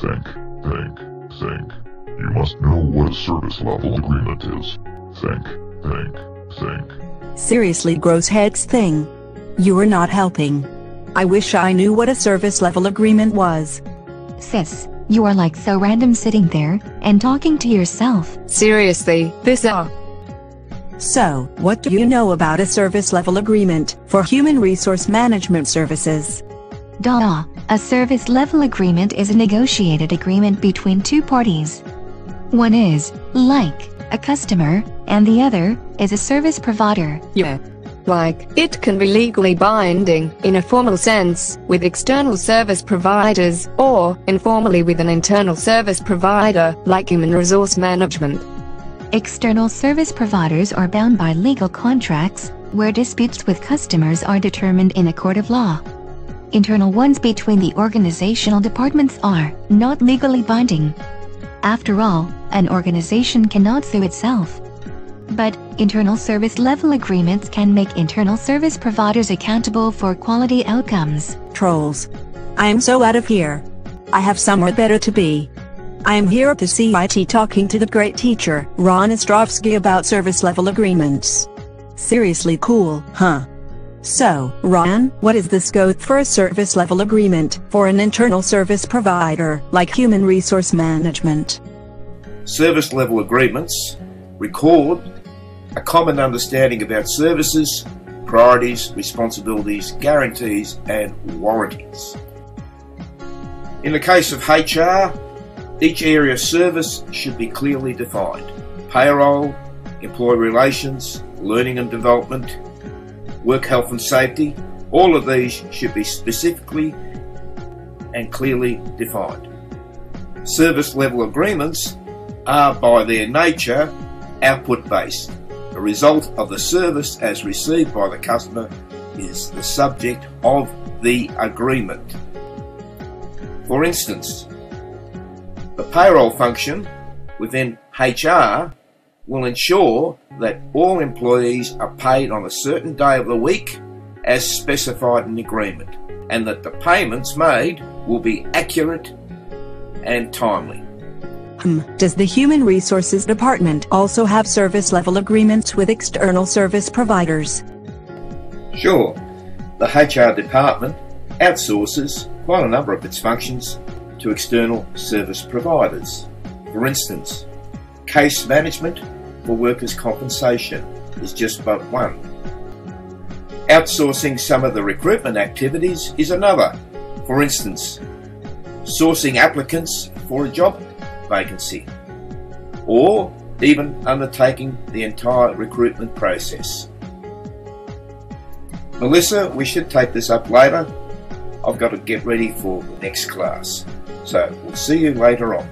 Think, think, think. You must know what a service level agreement is. Think, think, think. Seriously, gross heads thing. You are not helping. I wish I knew what a service level agreement was. Sis, you are like so random sitting there and talking to yourself. Seriously, So, what do you know about a service level agreement for human resource management services? Duh. A service level agreement is a negotiated agreement between two parties. One is, like, a customer, and the other is a service provider. Yeah. Like, it can be legally binding, in a formal sense, with external service providers, or, informally with an internal service provider, like human resource management. External service providers are bound by legal contracts, where disputes with customers are determined in a court of law. Internal ones between the organizational departments are not legally binding. After all, an organization cannot sue itself. But, internal service level agreements can make internal service providers accountable for quality outcomes. Trolls. I am so out of here. I have somewhere better to be. I am here at the CIT talking to the great teacher, Ron Ostrowski, about service level agreements. Seriously cool, huh? So, Ron, what is the scope for a service level agreement for an internal service provider, like human resource management? Service level agreements record a common understanding about services, priorities, responsibilities, guarantees, and warranties. In the case of HR, each area of service should be clearly defined. Payroll, employee relations, learning and development, work health and safety, all of these should be specifically and clearly defined. Service level agreements are by their nature output-based. The result of the service as received by the customer is the subject of the agreement. For instance, the payroll function within HR will ensure that all employees are paid on a certain day of the week as specified in the agreement, and that the payments made will be accurate and timely. Does the Human Resources Department also have service level agreements with external service providers? Sure, the HR department outsources quite a number of its functions to external service providers. For instance, case management for workers' compensation is just but one. Outsourcing some of the recruitment activities is another. For instance, sourcing applicants for a job vacancy, or even undertaking the entire recruitment process. Melissa, we should take this up later. I've got to get ready for the next class. So, we'll see you later on.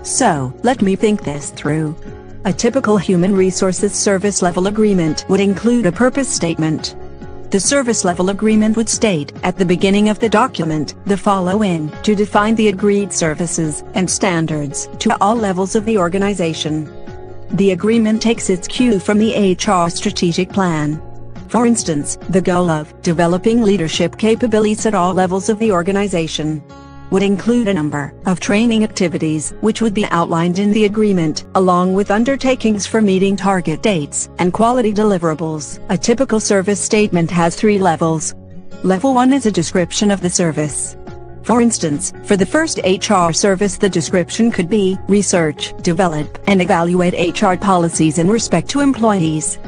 So, let me think this through. A typical human resources service level agreement would include a purpose statement. The service level agreement would state, at the beginning of the document, the following, to define the agreed services and standards to all levels of the organization. The agreement takes its cue from the HR strategic plan. For instance, the goal of developing leadership capabilities at all levels of the organization would include a number of training activities which would be outlined in the agreement, along with undertakings for meeting target dates and quality deliverables. A typical service statement has 3 levels. Level 1 is a description of the service. For instance, for the first HR service, the description could be research, develop, and evaluate HR policies in respect to employees.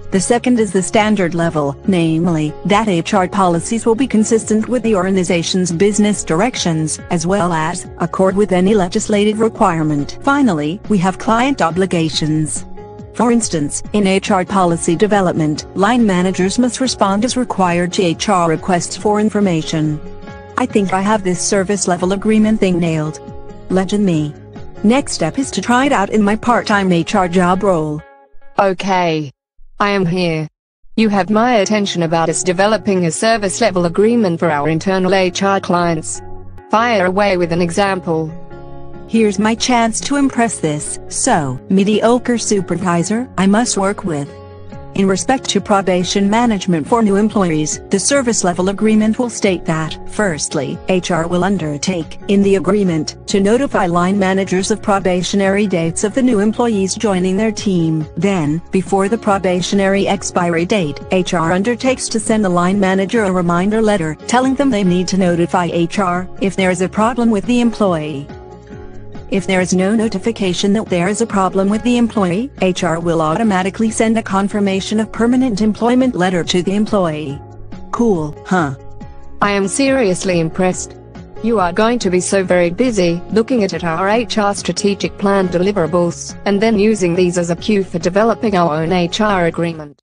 The second is the standard level, namely, that HR policies will be consistent with the organization's business directions, as well as accord with any legislative requirement. Finally, we have client obligations. For instance, in HR policy development, line managers must respond as required to HR requests for information. I think I have this service level agreement thing nailed. Legend me. Next step is to try it out in my part-time HR job role. Okay. I am here. You have my attention about us developing a service level agreement for our internal HR clients. Fire away with an example. Here's my chance to impress this mediocre supervisor I must work with. In respect to probation management for new employees, the service level agreement will state that, firstly, HR will undertake, in the agreement, to notify line managers of probationary dates of the new employees joining their team. Then, before the probationary expiry date, HR undertakes to send the line manager a reminder letter, telling them they need to notify HR if there is a problem with the employee. If there is no notification that there is a problem with the employee, HR will automatically send a confirmation of permanent employment letter to the employee. Cool, huh? I am seriously impressed. You are going to be so very busy looking at our HR strategic plan deliverables, and then using these as a cue for developing our own HR agreement.